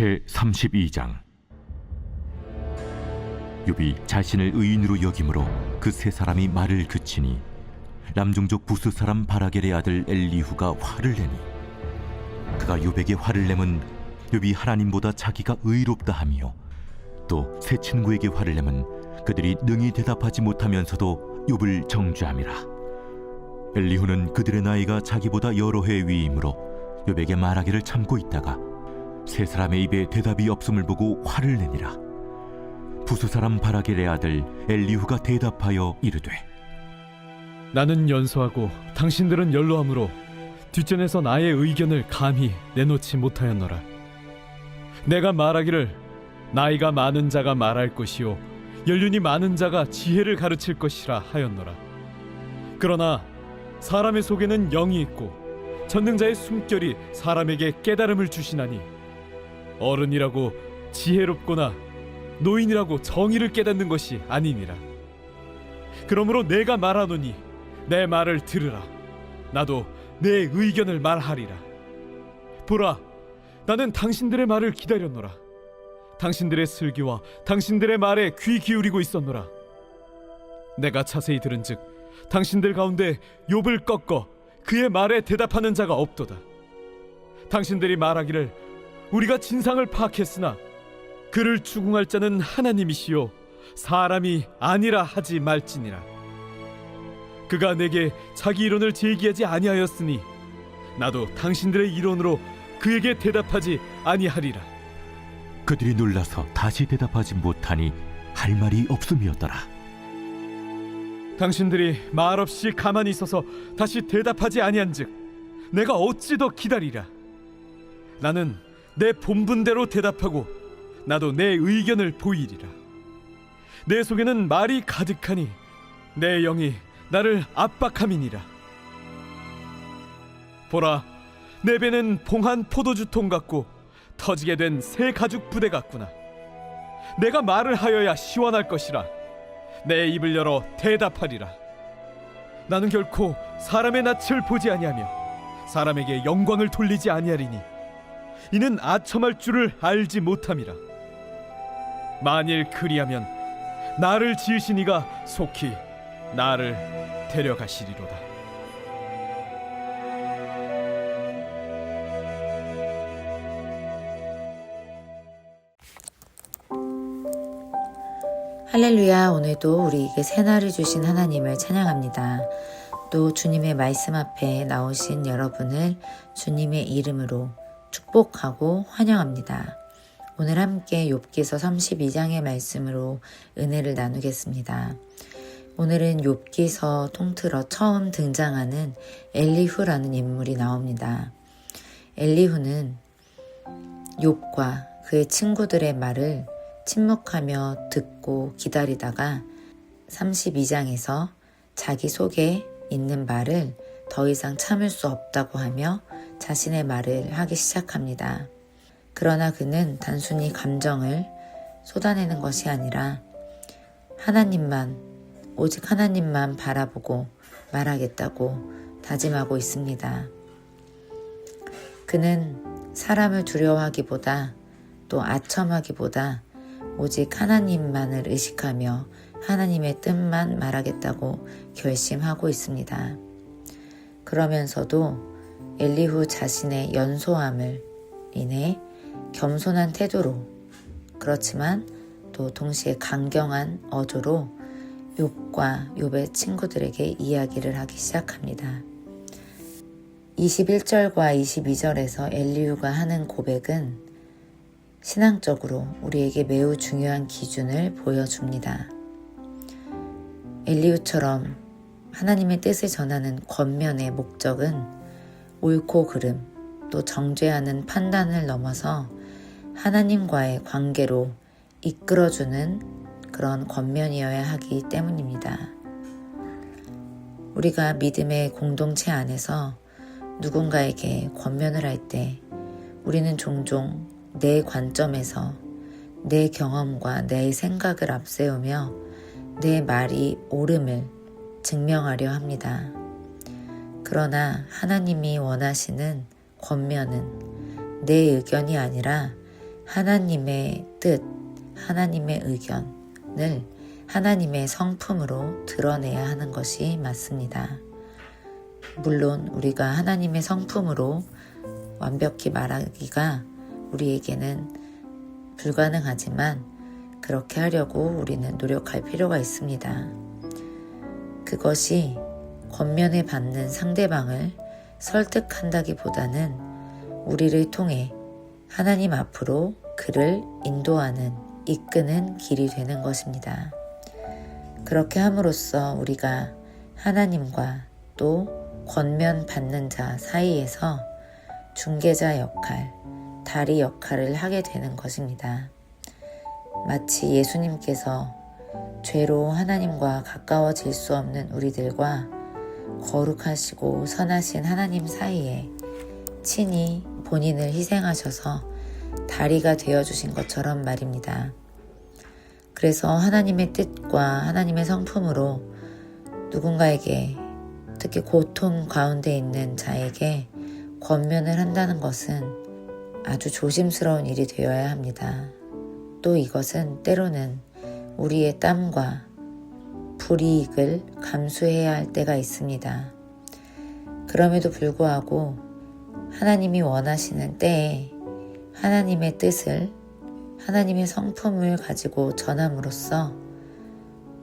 제32장. 욥이 자신을 의인으로 여김으로 그 세 사람이 말을 그치니 람종족 부스 사람 바라겔의 아들 엘리후가 화를 내니, 그가 욥에게 화를 내면 욥이 하나님보다 자기가 의롭다 하며, 또 세 친구에게 화를 내면 그들이 능히 대답하지 못하면서도 욥을 정죄함이라. 엘리후는 그들의 나이가 자기보다 여러 해 위이므로 욥에게 말하기를 참고 있다가 세 사람의 입에 대답이 없음을 보고 화를 내니라. 부스 사람 바라겔의 아들 엘리후가 대답하여 이르되, 나는 연소하고 당신들은 연로함으로 뒷전에서 나의 의견을 감히 내놓지 못하였노라. 내가 말하기를 나이가 많은 자가 말할 것이요 연륜이 많은 자가 지혜를 가르칠 것이라 하였노라. 그러나 사람의 속에는 영이 있고 전능자의 숨결이 사람에게 깨달음을 주시나니, 어른이라고 지혜롭거나 노인이라고 정의를 깨닫는 것이 아니니라. 그러므로 내가 말하노니 내 말을 들으라. 나도 내 의견을 말하리라. 보라, 나는 당신들의 말을 기다렸노라. 당신들의 슬기와 당신들의 말에 귀 기울이고 있었노라. 내가 자세히 들은즉 당신들 가운데 욥을 꺾어 그의 말에 대답하는 자가 없도다. 당신들이 말하기를 우리가 진상을 파악했으나 그를 추궁할 자는 하나님이시요 사람이 아니라 하지 말지니라. 그가 내게 자기 이론을 제기하지 아니하였으니 나도 당신들의 이론으로 그에게 대답하지 아니하리라. 그들이 놀라서 다시 대답하지 못하니 할 말이 없음이었더라. 당신들이 말없이 가만히 있어서 다시 대답하지 아니한즉 내가 어찌 더 기다리랴. 나는 내 본분대로 대답하고 나도 내 의견을 보이리라. 내 속에는 말이 가득하니 내 영이 나를 압박함이니라. 보라, 내 배는 봉한 포도주통 같고 터지게 된 새 가죽 부대 같구나. 내가 말을 하여야 시원할 것이라. 내 입을 열어 대답하리라. 나는 결코 사람의 낯을 보지 아니하며 사람에게 영광을 돌리지 아니하리니 이는 아첨할 줄을 알지 못함이라. 만일 그리하면 나를 지으신 이가 속히 나를 데려가시리로다. 할렐루야. 오늘도 우리에게 새날을 주신 하나님을 찬양합니다. 또 주님의 말씀 앞에 나오신 여러분을 주님의 이름으로 축복하고 환영합니다. 오늘 함께 욥기서 32장의 말씀으로 은혜를 나누겠습니다. 오늘은 욥기서 통틀어 처음 등장하는 엘리후라는 인물이 나옵니다. 엘리후는 욥과 그의 친구들의 말을 침묵하며 듣고 기다리다가 32장에서 자기 속에 있는 말을 더 이상 참을 수 없다고 하며 자신의 말을 하기 시작합니다. 그러나 그는 단순히 감정을 쏟아내는 것이 아니라 오직 하나님만 바라보고 말하겠다고 다짐하고 있습니다. 그는 사람을 두려워하기보다 또 아첨하기보다 오직 하나님만을 의식하며 하나님의 뜻만 말하겠다고 결심하고 있습니다. 그러면서도 엘리후 자신의 연소함을 인해 겸손한 태도로, 그렇지만 또 동시에 강경한 어조로 욥과 욥의 친구들에게 이야기를 하기 시작합니다. 21절과 22절에서 엘리후가 하는 고백은 신앙적으로 우리에게 매우 중요한 기준을 보여줍니다. 엘리후처럼 하나님의 뜻을 전하는 권면의 목적은 옳고 그름, 또 정죄하는 판단을 넘어서 하나님과의 관계로 이끌어주는 그런 권면이어야 하기 때문입니다. 우리가 믿음의 공동체 안에서 누군가에게 권면을 할 때 우리는 종종 내 관점에서 내 경험과 내 생각을 앞세우며 내 말이 옳음을 증명하려 합니다. 그러나 하나님이 원하시는 권면은 내 의견이 아니라 하나님의 뜻, 하나님의 의견을 하나님의 성품으로 드러내야 하는 것이 맞습니다. 물론 우리가 하나님의 성품으로 완벽히 말하기가 우리에게는 불가능하지만 그렇게 하려고 우리는 노력할 필요가 있습니다. 그것이 권면을 받는 상대방을 설득한다기보다는 우리를 통해 하나님 앞으로 그를 인도하는, 이끄는 길이 되는 것입니다. 그렇게 함으로써 우리가 하나님과 또 권면 받는 자 사이에서 중개자 역할, 다리 역할을 하게 되는 것입니다. 마치 예수님께서 죄로 하나님과 가까워질 수 없는 우리들과 거룩하시고 선하신 하나님 사이에 친히 본인을 희생하셔서 다리가 되어주신 것처럼 말입니다. 그래서 하나님의 뜻과 하나님의 성품으로 누군가에게, 특히 고통 가운데 있는 자에게 권면을 한다는 것은 아주 조심스러운 일이 되어야 합니다. 또 이것은 때로는 우리의 땀과 불이익을 감수해야 할 때가 있습니다. 그럼에도 불구하고 하나님이 원하시는 때에 하나님의 뜻을, 하나님의 성품을 가지고 전함으로써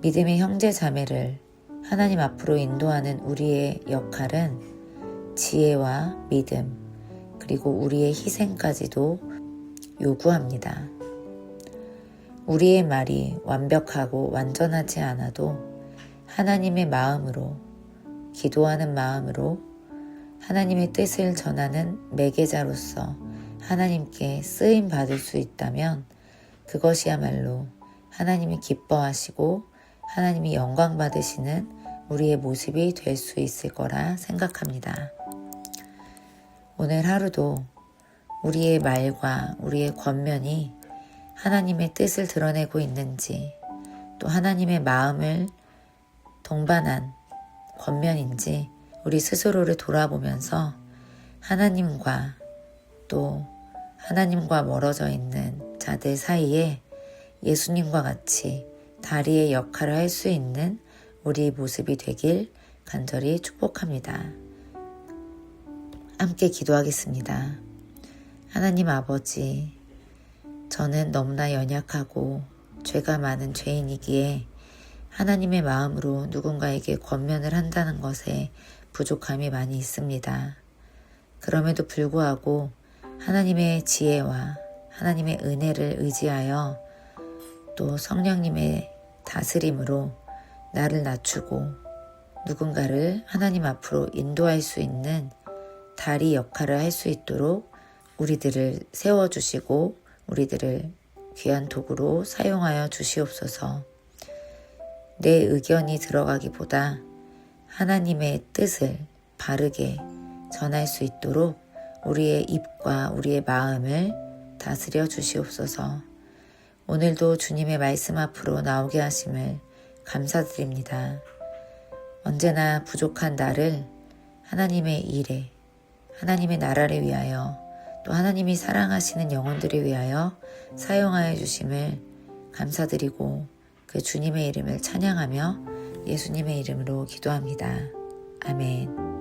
믿음의 형제 자매를 하나님 앞으로 인도하는 우리의 역할은 지혜와 믿음, 그리고 우리의 희생까지도 요구합니다. 우리의 말이 완벽하고 완전하지 않아도 하나님의 마음으로, 기도하는 마음으로 하나님의 뜻을 전하는 매개자로서 하나님께 쓰임 받을 수 있다면 그것이야말로 하나님이 기뻐하시고 하나님이 영광 받으시는 우리의 모습이 될 수 있을 거라 생각합니다. 오늘 하루도 우리의 말과 우리의 권면이 하나님의 뜻을 드러내고 있는지, 또 하나님의 마음을 동반한 권면인지 우리 스스로를 돌아보면서 하나님과 또 하나님과 멀어져 있는 자들 사이에 예수님과 같이 다리의 역할을 할 수 있는 우리의 모습이 되길 간절히 축복합니다. 함께 기도하겠습니다. 하나님 아버지, 저는 너무나 연약하고 죄가 많은 죄인이기에 하나님의 마음으로 누군가에게 권면을 한다는 것에 부족함이 많이 있습니다. 그럼에도 불구하고 하나님의 지혜와 하나님의 은혜를 의지하여 또 성령님의 다스림으로 나를 낮추고 누군가를 하나님 앞으로 인도할 수 있는 다리 역할을 할 수 있도록 우리들을 세워주시고 우리들을 귀한 도구로 사용하여 주시옵소서. 내 의견이 들어가기보다 하나님의 뜻을 바르게 전할 수 있도록 우리의 입과 우리의 마음을 다스려 주시옵소서. 오늘도 주님의 말씀 앞으로 나오게 하심을 감사드립니다. 언제나 부족한 나를 하나님의 일에, 하나님의 나라를 위하여, 또 하나님이 사랑하시는 영혼들을 위하여 사용하여 주심을 감사드리고 그 주님의 이름을 찬양하며 예수님의 이름으로 기도합니다. 아멘.